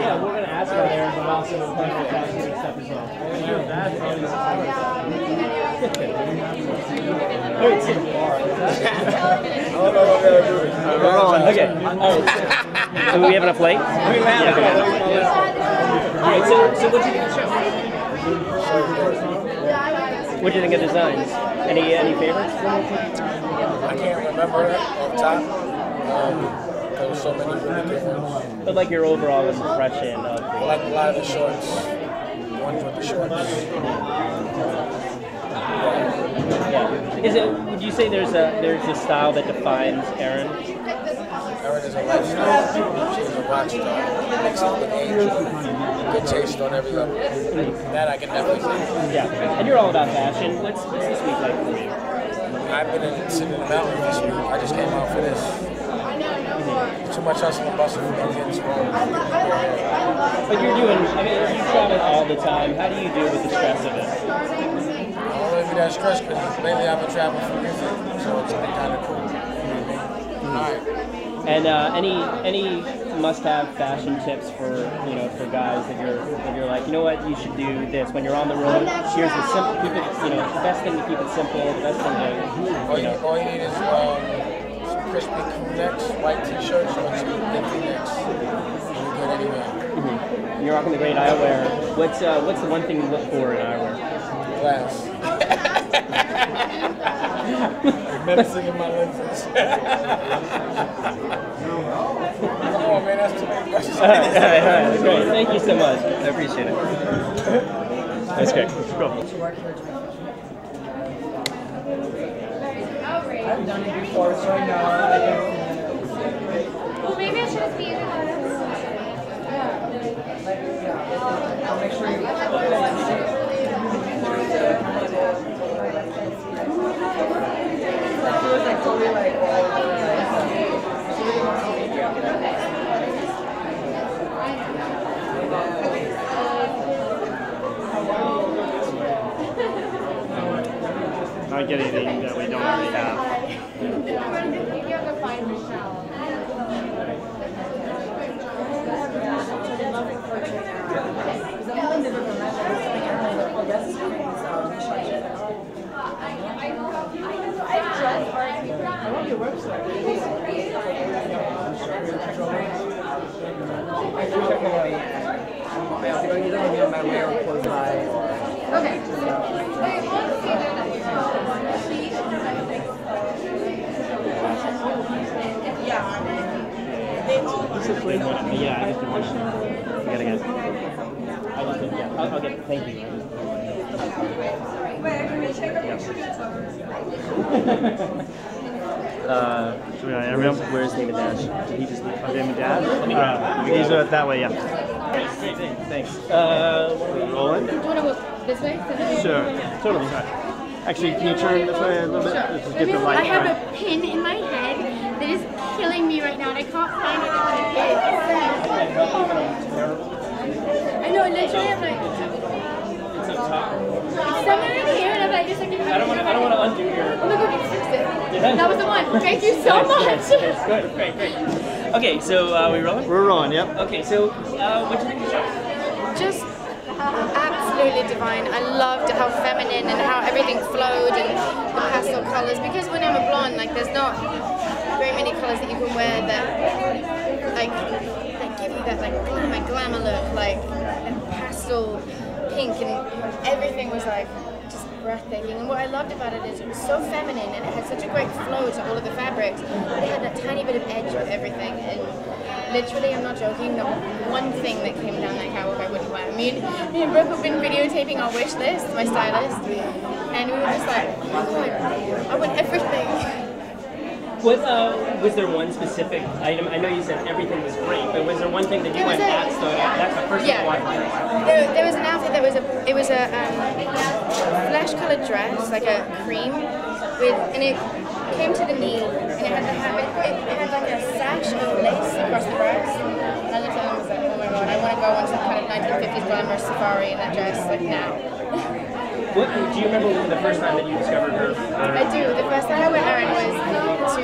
yeah, we're going to ask about Erin, but also we'll talk about fashion and stuff as well. Alright, so okay. So we have enough light? Alright, so what do you think of the show? What do you think of designs? Any favorites? I can't remember off top. There were so many really good ones. But like your overall impression of I like a lot of the shorts. The ones with the shorts. Yeah. Is it? Would you say there's a style that defines Erin? Erin is a lifestyle. She's a rock star. Mixed up with age. Good taste on every level. That I can definitely say. Yeah. And you're all about fashion. What's this week like for you? I've been sitting in the mountains this week. I just came out for this. Too much hustle and bustle for me to get this wrong. But you're doing, I mean, you travel all the time. How do you deal with the stress of it? I don't really be that stressed because lately I've been traveling for music, so it's been kind of cool. Alright. And any must-have fashion tips for for guys that you're like, you know what, you should do this when you're on the road. Here's the simple, keep it, the best thing to keep it simple. The best thing to All you need is some crispy crew necks, white t-shirts, or some big V-necks. You're good anywhere. Mm-hmm. You're rocking the great eyewear. What's the one thing you look for in eyewear? Glass. Medicine in my lenses. Oh man, that's too many questions. All right, that's great. Thank you so much. I appreciate it. That's great. Cool. I've done it before, so I know. Well, maybe I should have seen it. I'll make sure you Not get anything that we don't already have. I love your website. Okay. Yeah, I just did one. You gotta get. I just did. Yeah, I'll get. Thank you. Should we interview him? Where's David Dash? Did he just leave? David Dad? He's that way, yeah. Great, thanks. Rolling? Do you want to go this way? Sure. Totally. Actually, can you turn this way a little bit? Let's just get the light. I have a pin in my head that is killing me right now, and I can't find it. I know, literally, I'm like, It's up top. it's somewhere in here, and I'm like, just like, I don't want to undo your. Oh my god, you fixed it. That was the one. Thank you so much. It's good. Great. Okay, so we rolling? We're rolling, yep. Okay, so what do you think of the show? Just absolutely divine. I loved how feminine and how everything flowed and the pastel colors. Because when I'm a blonde, like there's not very many colors that you can wear that like give you that like glamour look, like pastel pink, and everything was like just breathtaking. And what I loved about it is it was so feminine and it had such a great flow to all of the fabrics, but it had that tiny bit of edge with everything. And literally, I'm not joking, not one thing that came down that catwalk I wouldn't wear. Me and Brooke have been videotaping our wish list, my stylist, and we were just like, oh my god, I want everything. What was there one specific item? I know you said everything was great, but was there one thing that you went that's the first one? There was an outfit that was a flesh colored dress, like a cream, and it came to the knee, and it had like a sash of lace across the breast. And I looked at it and was like, oh my god, I want to go on some kind of 1950s glamorous safari in that dress, like now. Do you remember the first time that you discovered her? I do. The first time I went Erin was to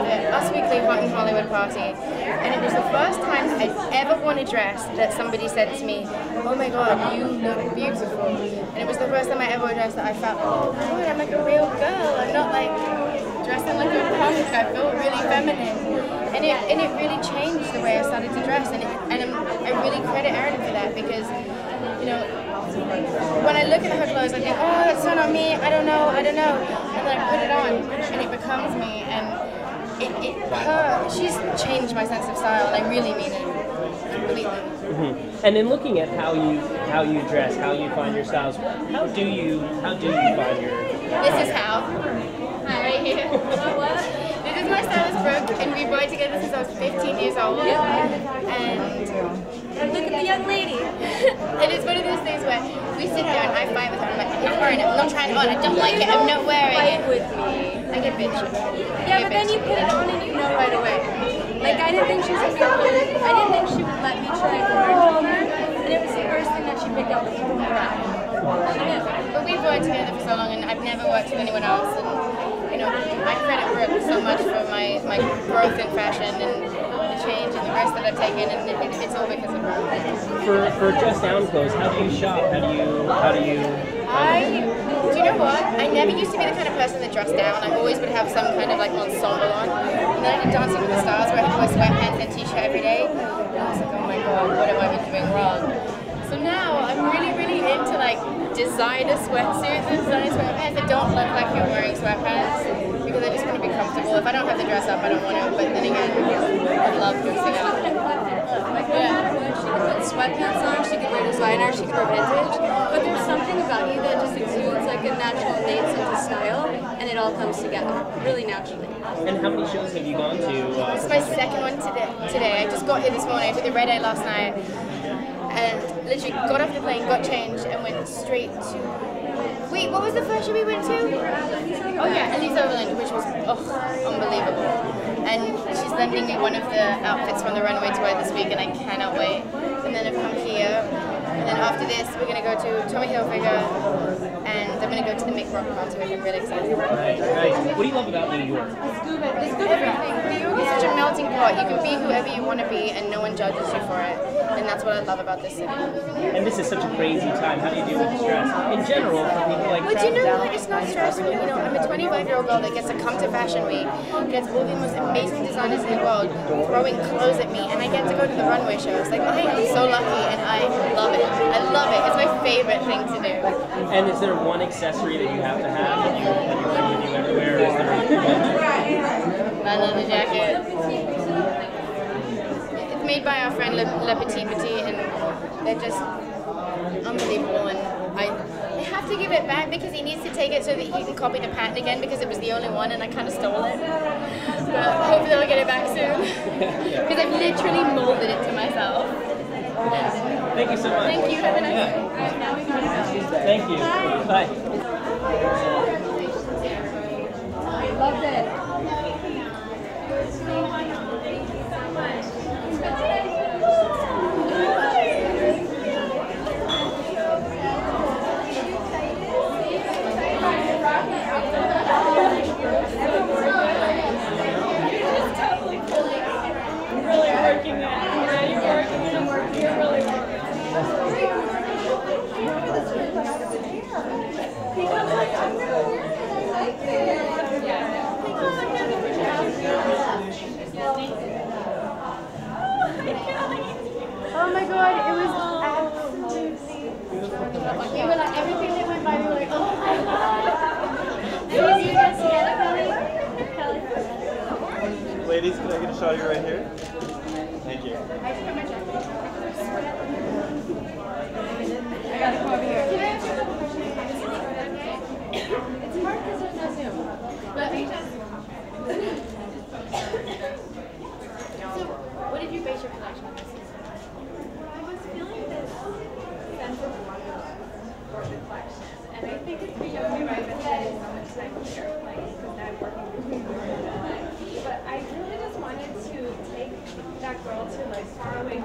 the Us Weekly Hot in Hollywood party, and it was the first time I'd ever worn a dress that somebody said to me, "Oh my God, you look beautiful." And it was the first time I ever wore a dress that I felt, "Oh God, I'm like a real girl. I'm not like dressing like a punk. I feel really feminine." And it really changed the way I started to dress, and I really credit Erin for that, because, you know, when I look at her clothes, I think, oh, that's so not me, I don't know, and then I put it on, and it becomes me, and she's changed my sense of style, and I really mean it completely. Mm-hmm. And in looking at how you dress, how you find your styles, how do you find your? This is how. Hi, right here. This is my stylist Brooke, and we've worked together since I was 15 years old. And look at the young lady. And it's one of those things where we sit there and I fight with her. I'm like, I'm wearing it. I'm not trying it on. I don't like it. I'm not wearing it. With me. I get bitchy. Yeah, but then you put it on and you know right away. Like, I didn't think she was gonna be able to, I didn't think she would let me try it on her. And it was the first thing that she picked up was from her. She knew. But we've worked together for so long, and I've never worked with anyone else. And, you know, I credit Brooke so much for my growth in fashion and the change and the risk that I've taken, and it's all because of her. For dress down clothes, how do you shop? How do you? Do you know what? I never used to be the kind of person that dressed down. I always would have some kind of like ensemble on. And then I did Dancing with the Stars, where I had to wear sweatpants and t-shirt every day. And I was like, oh my God, what have I been doing wrong? So now I'm really, really into like designer sweatsuits and designer sweatpants that don't look like you're wearing sweatpants, because I just want to be comfortable. If I don't have the dress up, I don't want to. But then again, I love dressing up. Yeah. She could put sweatpants on, she could wear designer, she could wear vintage, but there's something about you that just exudes like a natural innate sense of style, and it all comes together really naturally. And how many shows have you gone to? This is my second one today. I just got here this morning. I took the red eye last night, and literally got off the plane, got changed, and went straight to... Wait, what was the first show we went to? Oh yeah, Elise Overland, which was unbelievable. And she's lending me one of the outfits from the runway tour this week, and I cannot wait. And then I've come here, and then after this, we're going to go to Tommy Hilfiger, and I'm going to go to the Mick Rock party, which I'm really excited about. Right. What do you love about New York? Everything. New York is such a melting pot. You can be whoever you want to be, and no one judges you for it. And that's what I love about this city. And this is such a crazy time. How do you deal with the stress? In general, for people like But you know what? It's not stressful. You know, I'm a 25-year-old girl that gets to come to Fashion Week, gets all the most amazing designers in the world throwing clothes at me, and I get to go to the runway shows. Like, I am so lucky, and I love it. I love it. It's my favorite thing to do. And is there one accessory that you have to have that you bring with you everywhere? Is there one? I love the jacket. It's made by our friend Le Petit Petit, and they're just unbelievable. And I have to give it back because he needs to take it so that he can copy the pattern again, because it was the only one and I kind of stole it. But hopefully I'll get it back soon, because I've literally molded it to myself. Thank you so much. Thank you. Have a nice day. Thank you. Bye. Loved it. Oh my God, it was absolutely beautiful. We were like, everything that went by, we were like, oh my God. Did you guys together, Kelly? Ladies, can I get a shot of you right here? Thank you. I just put my jacket. I gotta come over here. Can I ask you a couple questions? It's hard because there's no Zoom. Let me just... So, what did you base your collection on? I was feeling this sense of wonder for the collection, and I think it's because we might have spending so much time here, like, because I'm working between New York and LA. But I really just wanted to take that girl to like faraway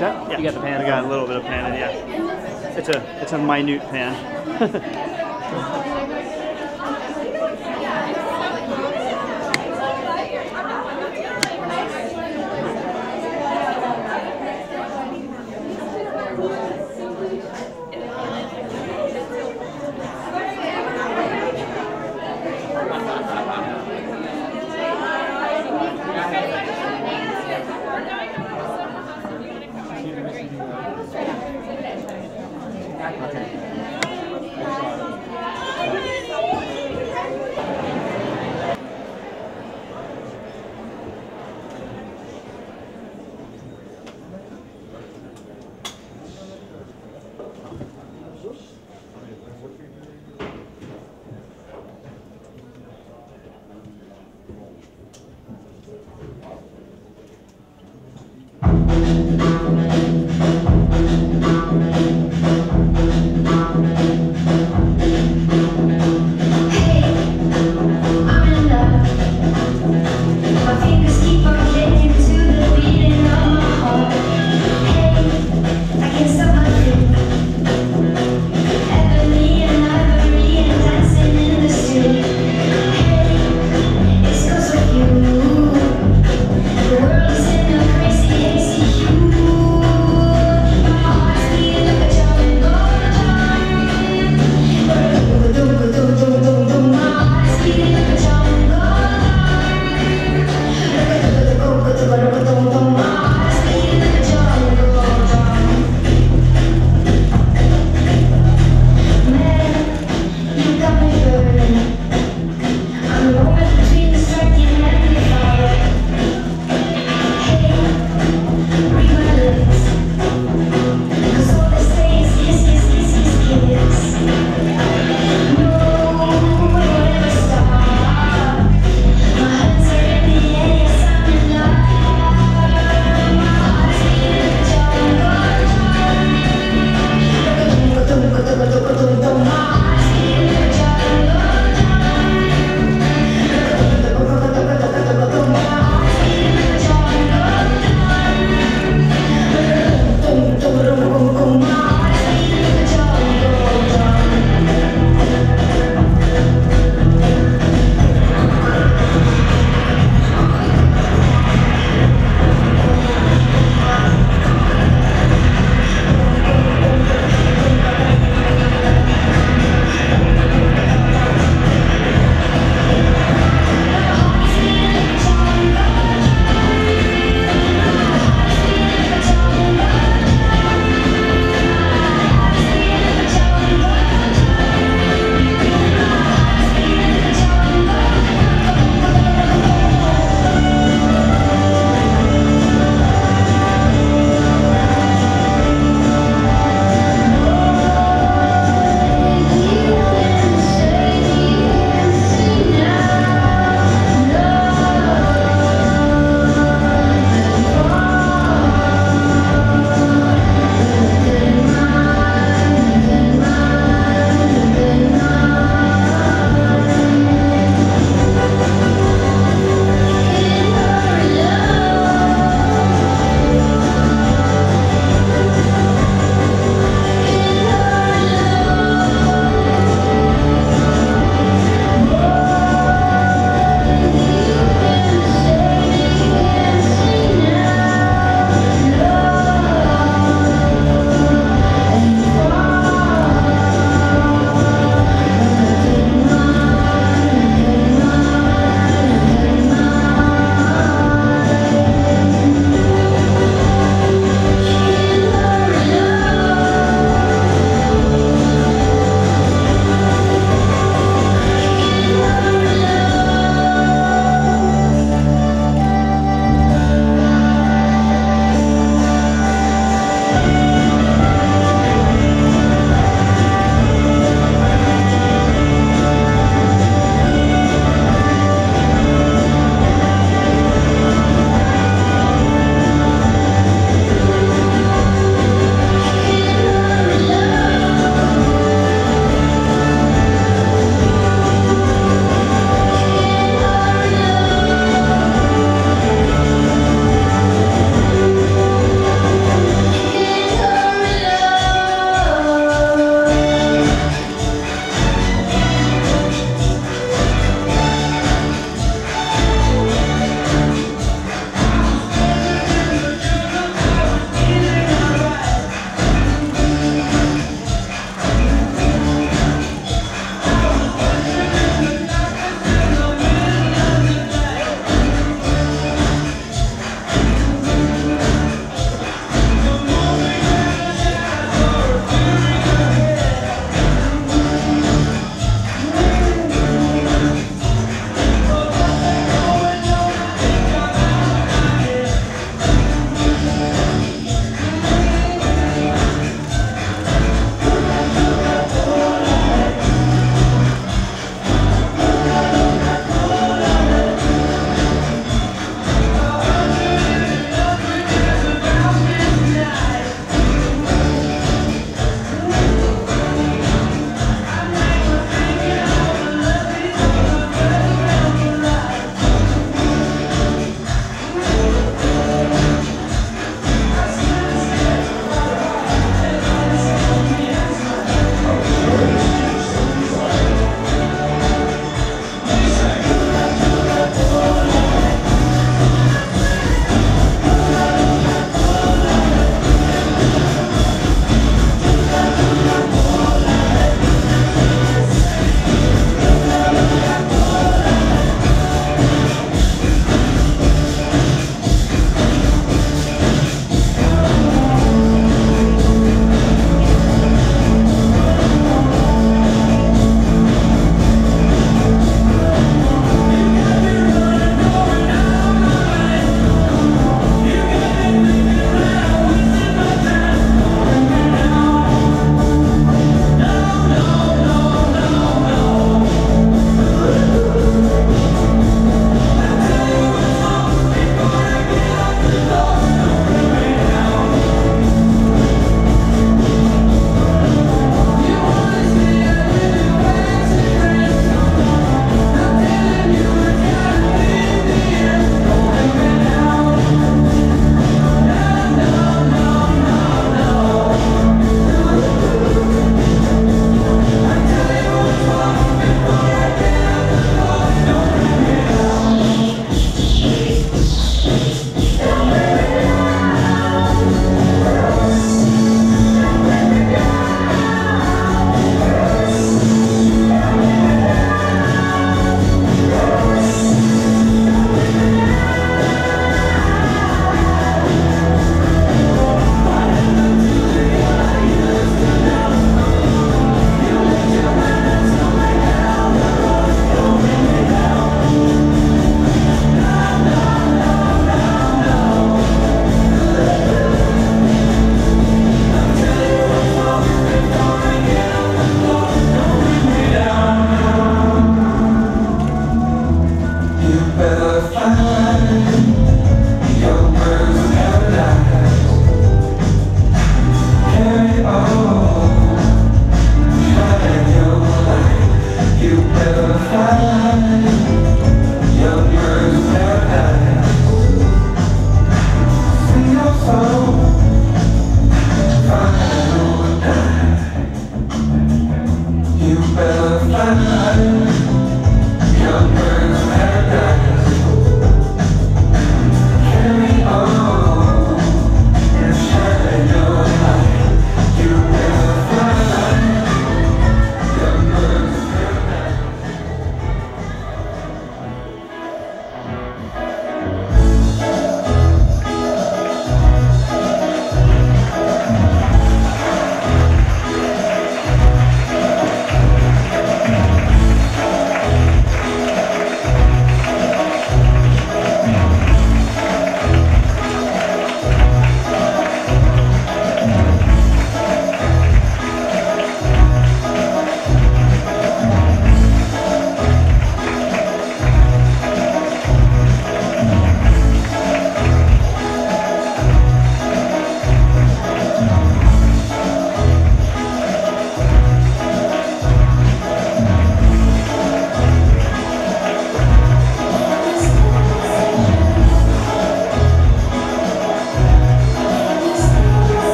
that? Yeah. You got the pan. I got a little bit of pan in, yeah. It's a minute pan.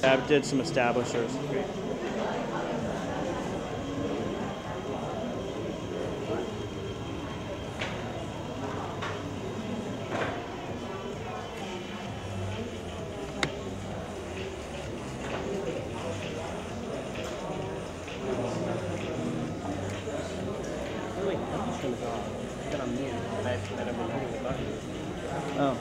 I did some establishers. Oh.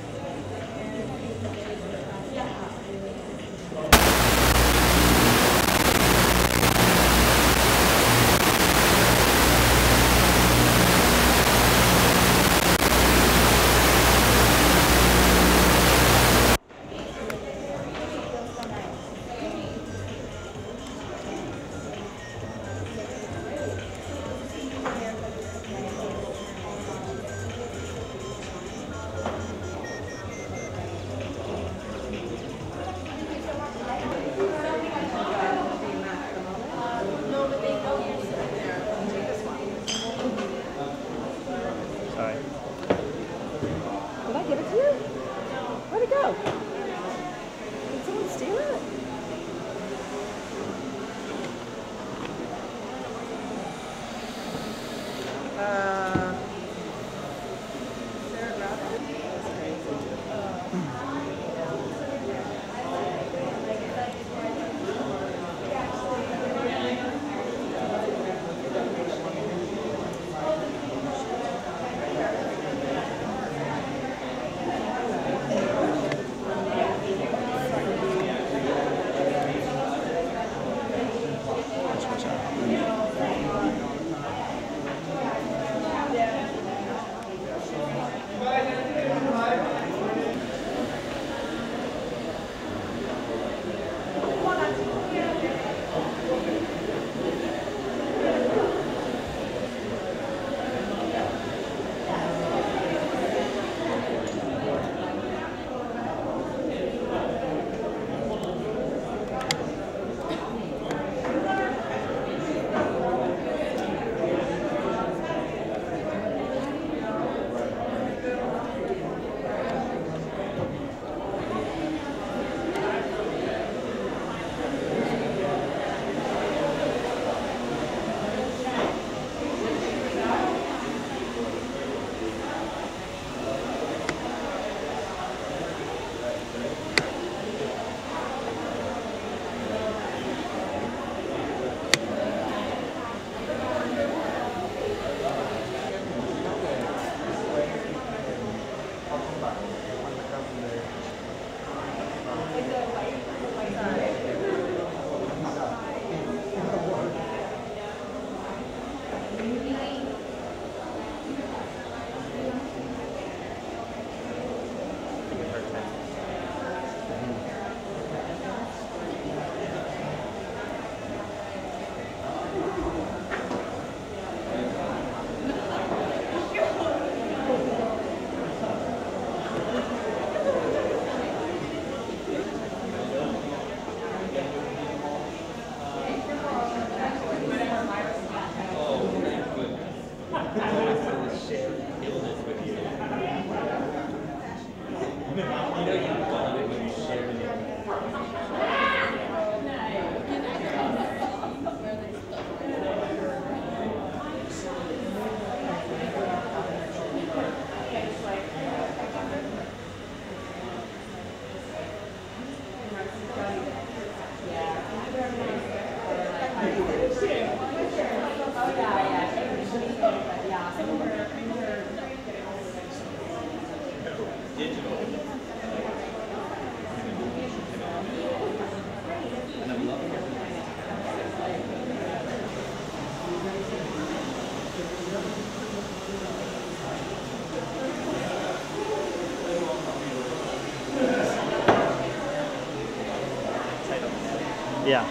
Yeah.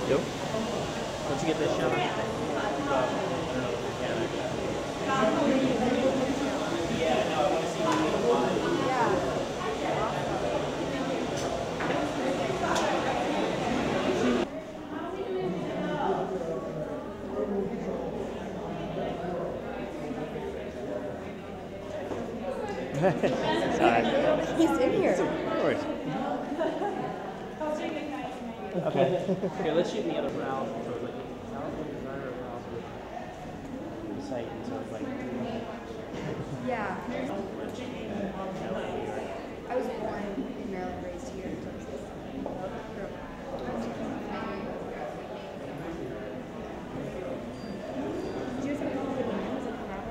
Yep. Once you get this shot. Sorry. He's in here. Of course. Okay. Okay, let's shoot in the other round. So it's like the site, and so it's like. Yeah. I was born in Maryland, raised here in Texas. Did you guys have a couple of names of travel?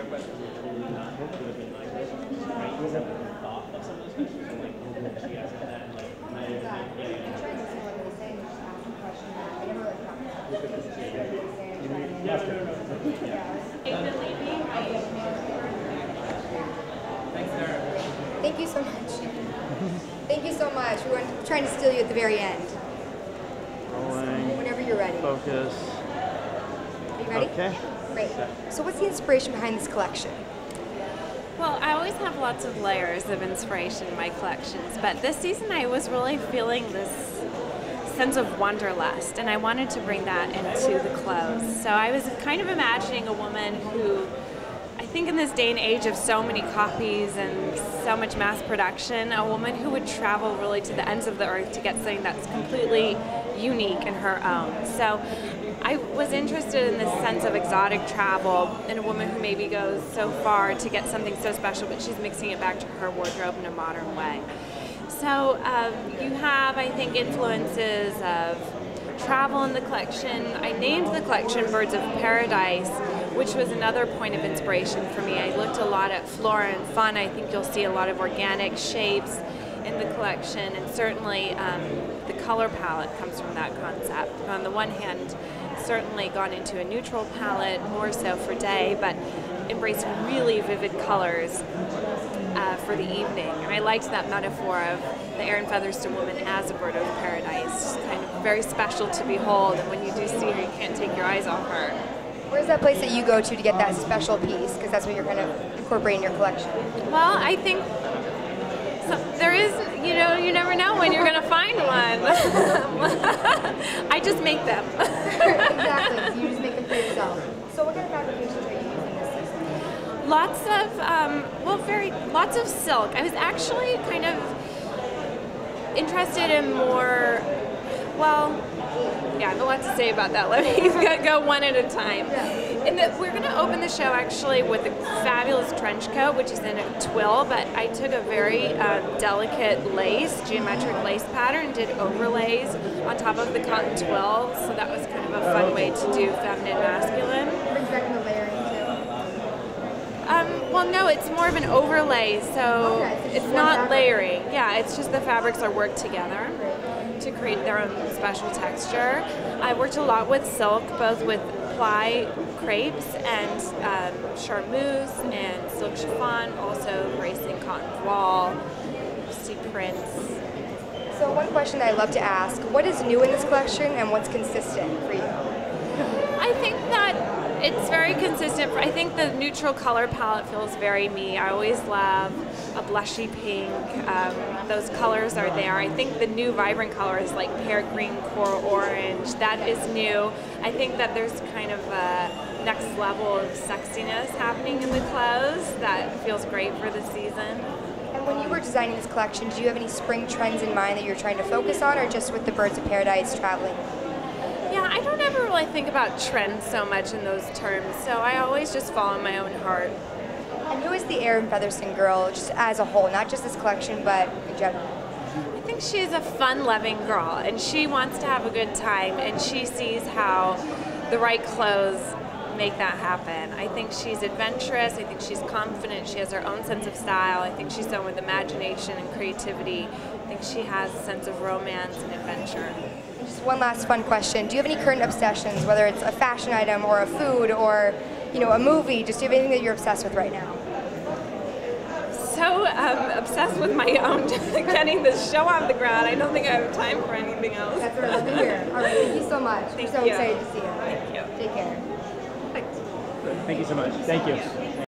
your question was totally not would have been like this, right? You have the thought of some of those questions and like she has that like Thank you so much. Thank you so much. We were trying to steal you at the very end. Rolling. Whenever you're ready. Focus. Are you ready? Okay. Great. So what's the inspiration behind this collection? Well, I always have lots of layers of inspiration in my collections, but this season I was really feeling this sense of wanderlust, and I wanted to bring that into the clothes. So I was kind of imagining a woman who, I think in this day and age of so many copies and so much mass production, a woman who would travel really to the ends of the earth to get something that's completely unique in her own. So I was interested in this sense of exotic travel and a woman who maybe goes so far to get something so special, but she's mixing it back to her wardrobe in a modern way. So you have, I think, influences of travel in the collection. I named the collection Birds of Paradise, which was another point of inspiration for me. I looked a lot at flora and fauna. I think you'll see a lot of organic shapes in the collection, and certainly the color palette comes from that concept. On the one hand, certainly gone into a neutral palette, more so for day, but embraced really vivid colors for the evening. And I liked that metaphor of the Erin Fetherston woman as a bird of paradise, kind of very special to behold, and when you do see her, you can't take your eyes off her. Where's that place that you go to get that special piece? Because that's what you're kind of incorporating in your collection. Well, I think there is, you know, you never know when you're going to find one. I just make them. Exactly, so you just make them for yourself. So what kind of fabrications are you using this season? Lots of, lots of silk. I was actually kind of interested in more, well, yeah, I have a lot to say about that. Let me go one at a time. We're going to open the show actually with a fabulous trench coat, which is in a twill, but I took a very delicate lace, geometric lace pattern, did overlays on top of the cotton twill, so that was kind of a fun way to do feminine masculine. Brings back the layering too. Well, no, it's more of an overlay, so it's not layering. Yeah, it's just the fabrics are worked together to create their own special texture. I worked a lot with silk, both with ply crepes and charmeuse and silk chiffon, also embracing cotton voile, see prints. So one question that I love to ask, what is new in this collection and what's consistent for you? I think that it's very consistent. I think the neutral color palette feels very me. I always love a blushy pink. Those colors are there. I think the new vibrant color is like pear green, coral orange. That is new. I think that there's kind of a next level of sexiness happening in the clothes that feels great for the season. And when you were designing this collection, do you have any spring trends in mind that you're trying to focus on, or just with the Birds of Paradise traveling? Yeah, I don't ever really think about trends so much in those terms, so I always just follow my own heart. And who is the Erin Fetherston girl, just as a whole, not just this collection, but in general? I think she's a fun-loving girl, and she wants to have a good time, and she sees how the right clothes make that happen. I think she's adventurous, I think she's confident, she has her own sense of style, I think she's someone with imagination and creativity, I think she has a sense of romance and adventure. Just one last fun question. Do you have any current obsessions, whether it's a fashion item or a food or, you know, a movie? Just do you have anything that you're obsessed with right now? So obsessed with my own getting this show off the ground. I don't think I have time for anything else. That's what I love to hear. All right, thank you so much. Thank We're so you. excited to see you. Thank you. Take care. Thank you so much. Thank you.